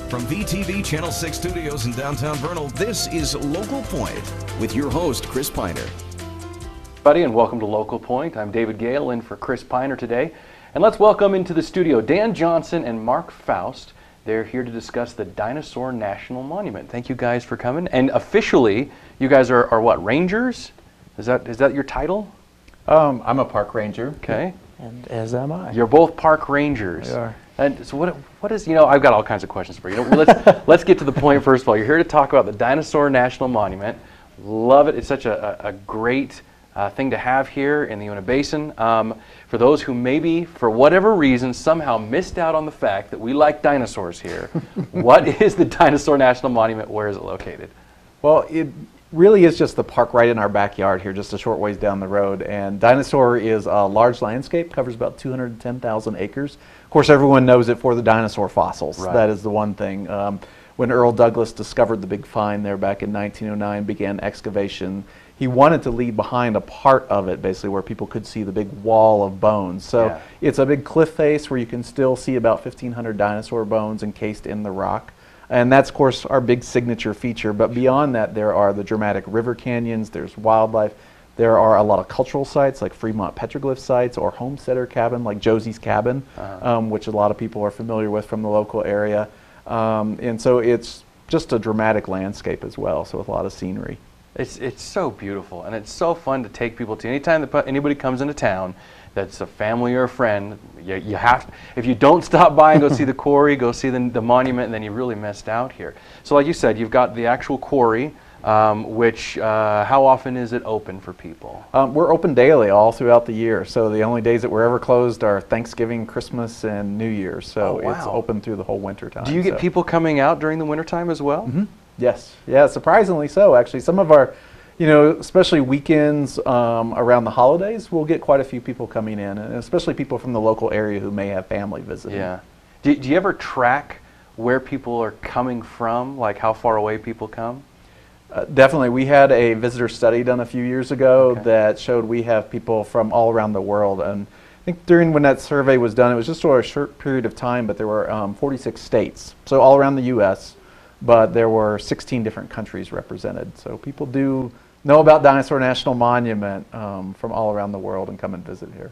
From VTV Channel 6 Studios in downtown Vernal, this is Local Point with your host, Chris Piner. Everybody, and welcome to Local Point. I'm David Gale, in for Chris Piner today. And let's welcome into the studio Dan Johnson and Mark Foust. They're here to discuss the Dinosaur National Monument. Thank you guys for coming. And officially, you guys are what, rangers? Is that your title? I'm a park ranger. Okay. And as am I. You're both park rangers. We are. And so what is, I've got all kinds of questions for you. Let's get to the point first of all. You're here to talk about the Dinosaur National Monument. Love it. It's such a great thing to have here in the Uinta Basin. For those who maybe, for whatever reason, somehow missed out on the fact that we like dinosaurs here, what is the Dinosaur National Monument? Where is it located? Well, it really is just the park right in our backyard here, just a short ways down the road. And Dinosaur is a large landscape, covers about 210,000 acres. Of course, everyone knows it for the dinosaur fossils. Right. That is the one thing. When Earl Douglas discovered the big find there back in 1909, began excavation, he wanted to leave behind a part of it, basically, where people could see the big wall of bones. So Yeah. it's a big cliff face where you can still see about 1,500 dinosaur bones encased in the rock. And that's, of course, our big signature feature. But beyond that, there are the dramatic river canyons, there's wildlife, there are a lot of cultural sites like Fremont petroglyph sites or homesteader cabin like Josie's Cabin, which a lot of people are familiar with from the local area. And so it's just a dramatic landscape as well, so with a lot of scenery. It's so beautiful, and it's so fun to take people to. Anytime that anybody comes into town that's a family or a friend, you have to, if you don't stop by and go see the quarry, go see the monument, then you really missed out here. So like you said, you've got the actual quarry, which, how often is it open for people? We're open daily all throughout the year, so the only days that we're ever closed are Thanksgiving, Christmas, and New Year's, so Oh, wow. it's open through the whole winter time. Do you get so. people coming out during the wintertime as well? Mm-hmm. Yes, yeah, surprisingly so, actually. Some of our, especially weekends around the holidays, we'll get quite a few people coming in, and especially people from the local area who may have family visiting. Yeah. Do you ever track where people are coming from, like how far away people come? Definitely. We had a visitor study done a few years ago Okay. that showed we have people from all around the world. And I think when that survey was done, it was just for a short period of time, but there were 46 states, so all around the U.S., but there were 16 different countries represented. So people do know about Dinosaur National Monument from all around the world and come and visit here.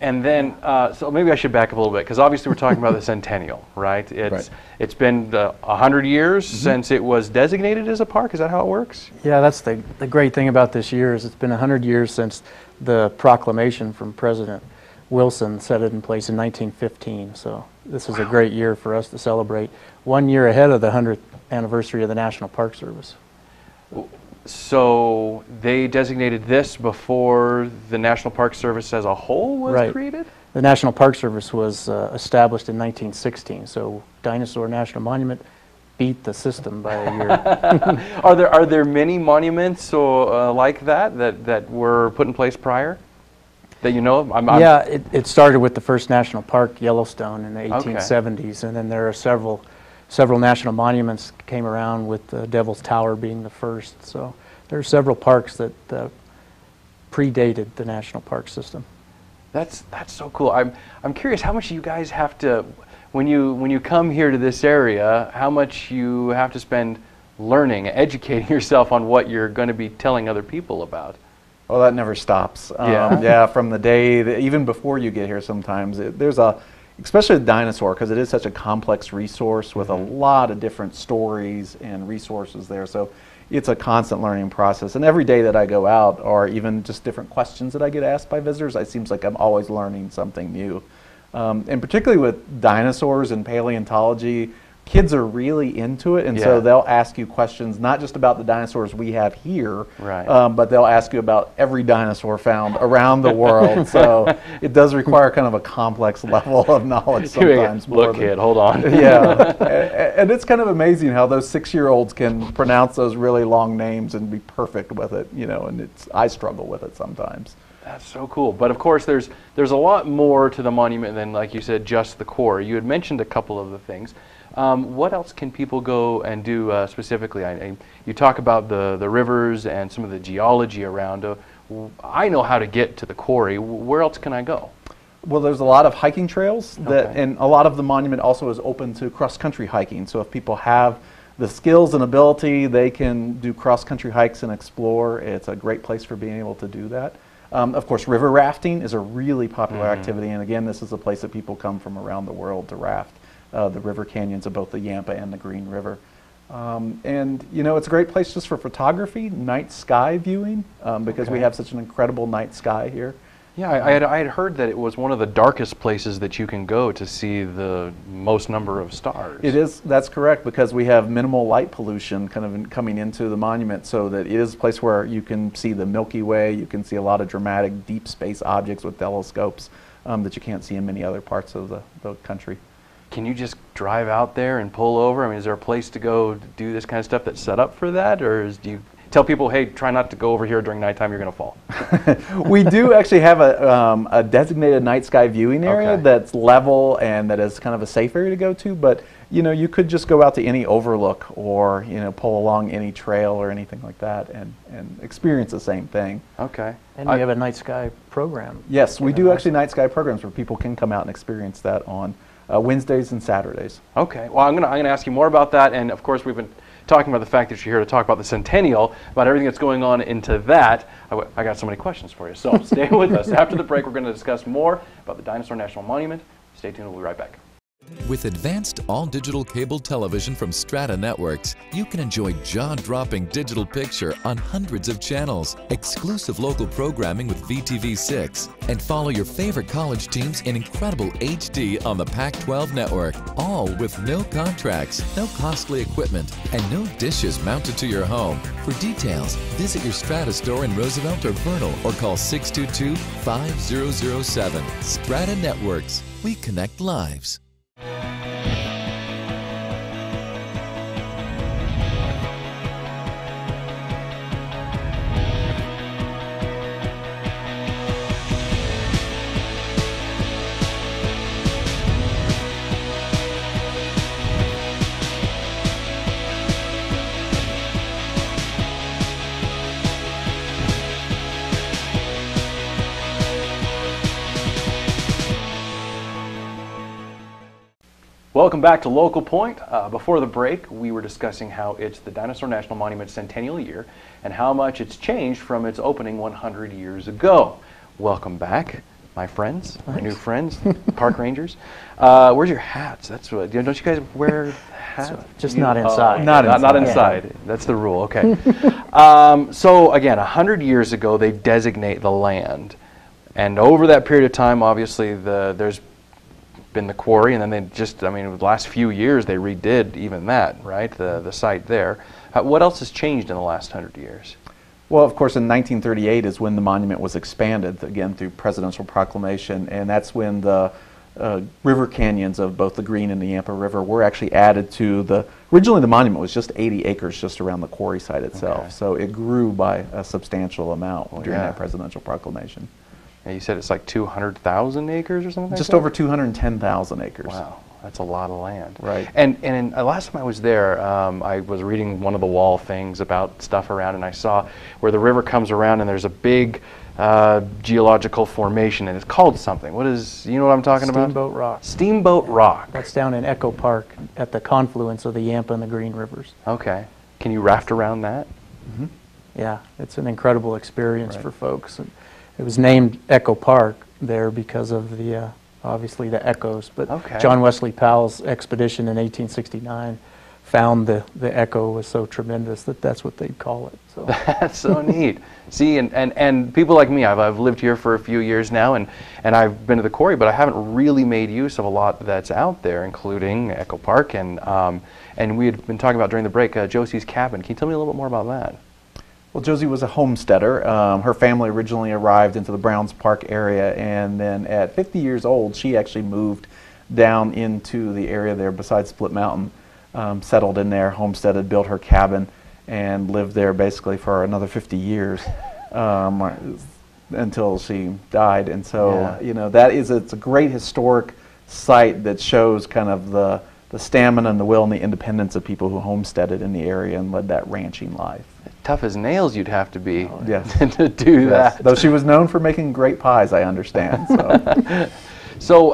And then, so maybe I should back up a little bit, because obviously we're talking about the Centennial, right? It's been 100 years since it was designated as a park. Is that how it works? Yeah, that's the great thing about this year is it's been 100 years since the proclamation from President Wilson set it in place in 1915. So this is a great year for us to celebrate, 1 year ahead of the 100th anniversary of the National Park Service. So they designated this before the National Park Service as a whole was created? The National Park Service was established in 1916, so Dinosaur National Monument beat the system by a year. Are there many monuments like that were put in place prior that you know of? Yeah, it started with the first national park, Yellowstone, in the 1870s, and then there are several national monuments came around, with the Devil's Tower being the first. So there are several parks that predated the national park system. That's so cool. I'm curious how much you guys have to, when you come here to this area, how much you have to spend learning, educating yourself on what you're going to be telling other people about. Well, that never stops. Yeah, from the day, even before you get here sometimes, especially the dinosaur, because it is such a complex resource with a lot of different stories and resources there. So it's a constant learning process. And every day that I go out, or even just different questions that I get asked by visitors, it seems like I'm always learning something new. And particularly with dinosaurs and paleontology, kids are really into it, and so they'll ask you questions not just about the dinosaurs we have here, but they'll ask you about every dinosaur found around the world. So it does require kind of a complex level of knowledge sometimes. Look, kid, hold on. Yeah, and it's kind of amazing how those 6-year-olds can pronounce those really long names and be perfect with it, and I struggle with it sometimes. That's so cool. But of course, there's a lot more to the monument than, like you said, just the core. You had mentioned a couple of the things. What else can people go and do specifically? You talk about the rivers and some of the geology around. I know how to get to the quarry. Where else can I go? Well, there's a lot of hiking trails, and a lot of the monument also is open to cross-country hiking. So if people have the skills and ability, they can do cross-country hikes and explore. It's a great place for being able to do that. Of course, river rafting is a really popular activity, and again, this is a place that people come from around the world to raft the river canyons of both the Yampa and the Green River. And you know, it's a great place just for photography, night sky viewing, because we have such an incredible night sky here. Yeah, I had heard that it was one of the darkest places that you can go to see the most number of stars. It is, that's correct, because we have minimal light pollution kind of coming into the monument, so that it is a place where you can see the Milky Way, you can see a lot of dramatic deep space objects with telescopes that you can't see in many other parts of the country. Can you just drive out there and pull over? I mean, is there a place to go to do this kind of stuff that's set up for that, or do you tell people, hey, try not to go over here during nighttime, you're going to fall? We do actually have a designated night sky viewing area that's level and that is kind of a safe area to go to, but you know, you could just go out to any overlook or, you know, pull along any trail or anything like that and experience the same thing. Okay. And we have a night sky program. Yes, we do actually night sky programs where people can come out and experience that on Wednesdays and Saturdays. Okay. Well, I'm gonna ask you more about that, and of course we've been talking about the fact that you're here to talk about the Centennial, about everything that's going on into that. I got so many questions for you, so stay with us. After the break, we're going to discuss more about the Dinosaur National Monument. Stay tuned, we'll be right back. With advanced all-digital cable television from Strata Networks, you can enjoy jaw-dropping digital picture on hundreds of channels, exclusive local programming with VTV6, and follow your favorite college teams in incredible HD on the Pac-12 network, all with no contracts, no costly equipment, and no dishes mounted to your home. For details, visit your Strata store in Roosevelt or Vernal or call 622-5007. Strata Networks. We connect lives. Welcome back to Local Point. Before the break, we were discussing how it's the Dinosaur National Monument centennial year and how much it's changed from its opening 100 years ago. Welcome back, my friends, my new friends, park rangers. Where's your hats? That's what. Don't you guys wear hats? Just not inside. Not inside. Yeah. That's the rule. Okay. So again, 100 years ago, they designate the land, and over that period of time, obviously, there's been the quarry, and then they just, I mean, the last few years they redid even that, right? The site there. What else has changed in the last 100 years? Well, of course, in 1938 is when the monument was expanded, again, through presidential proclamation, and that's when the river canyons of both the Green and the Yampa River were actually added to the, originally the monument was just 80 acres just around the quarry site itself, okay. So it grew by a substantial amount during that presidential proclamation. Yeah, you said it's like 200,000 acres or something? Just over 210,000 acres. Wow, that's a lot of land. Right. And last time I was there, I was reading one of the wall things about stuff around, and I saw where the river comes around and there's a big geological formation, and it's called something. What is, you know what I'm talking about? Steamboat Rock. Steamboat Rock. That's down in Echo Park at the confluence of the Yampa and the Green Rivers. Okay. Can you raft around that? Mm-hmm. Yeah, it's an incredible experience for folks. It was named Echo Park there because of the, obviously the echoes, but John Wesley Powell's expedition in 1869 found the echo was so tremendous that that's what they'd call it. So. That's so neat. See, and people like me, I've lived here for a few years now, and I've been to the quarry, but I haven't really made use of a lot that's out there, including Echo Park, and we had been talking about during the break, Josie's Cabin. Can you tell me a little bit more about that? Well, Josie was a homesteader. Her family originally arrived into the Browns Park area, and then at 50 years old, she actually moved down into the area there beside Split Mountain, settled in there, homesteaded, built her cabin, and lived there basically for another 50 years until she died. And so, you know, it's a great historic site that shows kind of the stamina and the will and the independence of people who homesteaded in the area and led that ranching life. Tough as nails you'd have to be to do that. Though she was known for making great pies, I understand. So. So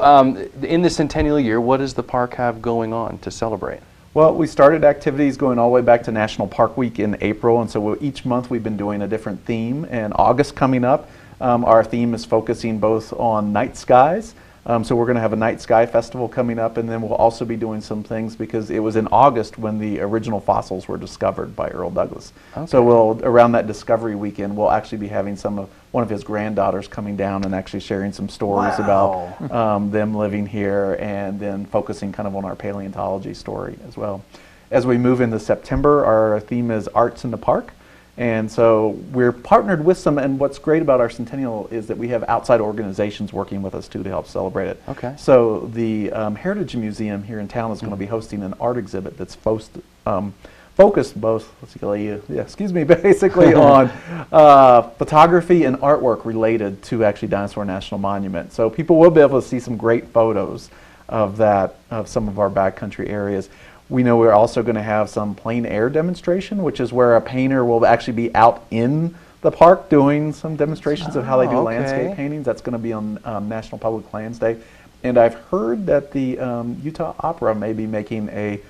in the centennial year, what does the park have going on to celebrate? Well, we started activities going all the way back to National Park Week in April, and so each month we've been doing a different theme. And August coming up, our theme is focusing both on night skies. So we're going to have a night sky festival coming up, and then we'll also be doing some things because it was in August when the original fossils were discovered by Earl Douglas. Okay. So around that Discovery Weekend, we'll actually be having one of his granddaughters coming down and actually sharing some stories about them living here, and then focusing kind of on our paleontology story as well. As we move into September, our theme is Arts in the Park. And so we're partnered with some, and what's great about our Centennial is that we have outside organizations working with us too to help celebrate it. Okay. So the Heritage Museum here in town is going to be hosting an art exhibit that's focused both, basically on photography and artwork related to actually Dinosaur National Monument. So people will be able to see some great photos of some of our backcountry areas. We know we're also going to have some plein air demonstration, which is where a painter will actually be out in the park doing some demonstrations of how they do landscape paintings. That's going to be on National Public Lands Day. And I've heard that the Utah Opera may be making a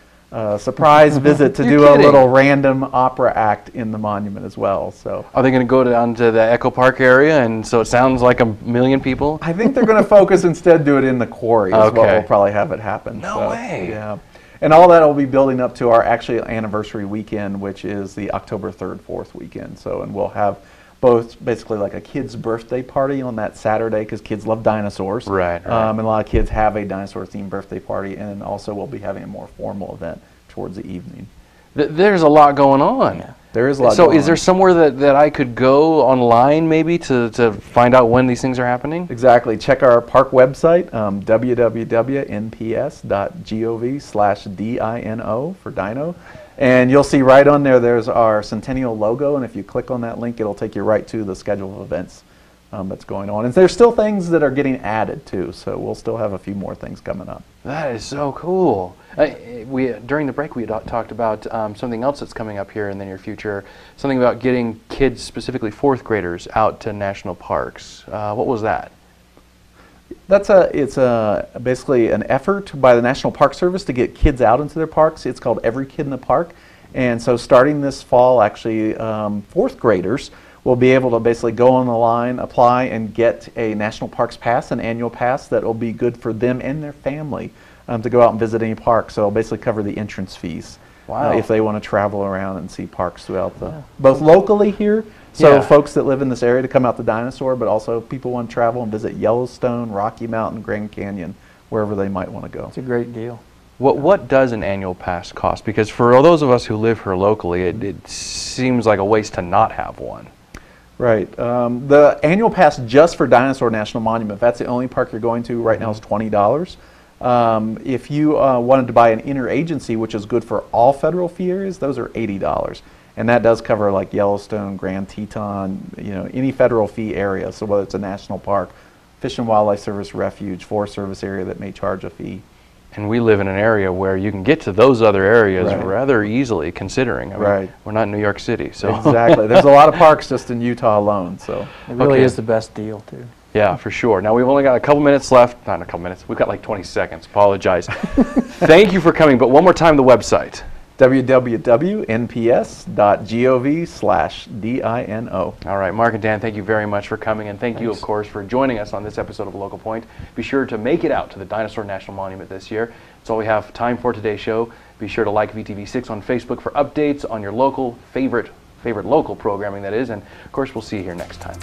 surprise visit to do a little random opera act in the monument as well. So, are they going to go down to the Echo Park area, and so it sounds like 1 million people? I think they're going to focus instead, do it in the quarry. Is what will probably have it happen. No way. Yeah. And all that will be building up to our actually anniversary weekend, which is the October 3rd, 4th weekend. So, and we'll have both basically like a kid's birthday party on that Saturday because kids love dinosaurs. Right. And a lot of kids have a dinosaur-themed birthday party, and then also we'll be having a more formal event towards the evening. There's a lot going on. Yeah. There is a lot going on. So is there somewhere that I could go online maybe to find out when these things are happening? Exactly. Check our park website, www.nps.gov/dino for dino. And you'll see right on there's our Centennial logo, and if you click on that link, it'll take you right to the schedule of events that's going on. And there's still things that are getting added too, so we'll still have a few more things coming up. That is so cool. During the break we talked about something else that's coming up here in the near future, something about getting kids, specifically 4th graders, out to national parks. What was that? It's basically an effort by the National Park Service to get kids out into their parks. It's called Every Kid in the Park. And so starting this fall, actually, 4th graders will be able to basically go on the line, apply, and get a National Parks Pass, an annual pass that will be good for them and their family to go out and visit any park. So it'll basically cover the entrance fees if they want to travel around and see parks throughout both locally here, so folks that live in this area to come out to Dinosaur, but also people want to travel and visit Yellowstone, Rocky Mountain, Grand Canyon, wherever they might want to go. It's a great deal. What does an annual pass cost? Because for those of us who live here locally, it seems like a waste to not have one. Right. The annual pass just for Dinosaur National Monument, if that's the only park you're going to right now, is $20. If you wanted to buy an interagency, which is good for all federal fee areas, those are $80. And that does cover like Yellowstone, Grand Teton, any federal fee area. So whether it's a national park, Fish and Wildlife Service refuge, Forest Service area that may charge a fee. And we live in an area where you can get to those other areas rather easily, considering. I mean, we're not in New York City, so. Exactly. There's a lot of parks just in Utah alone, so. It really is the best deal, too. Yeah, for sure. Now, we've only got a couple minutes left. Not a couple minutes. We've got like 20 seconds. Apologize. Thank you for coming, but one more time, the website. www.nps.gov/dino. All right, Mark and Dan, thank you very much for coming, and thank you, of course, for joining us on this episode of Local Point. Be sure to make it out to the Dinosaur National Monument this year. That's all we have time for today's show. Be sure to like VTV6 on Facebook for updates on your favorite local programming, that is, and of course, we'll see you here next time.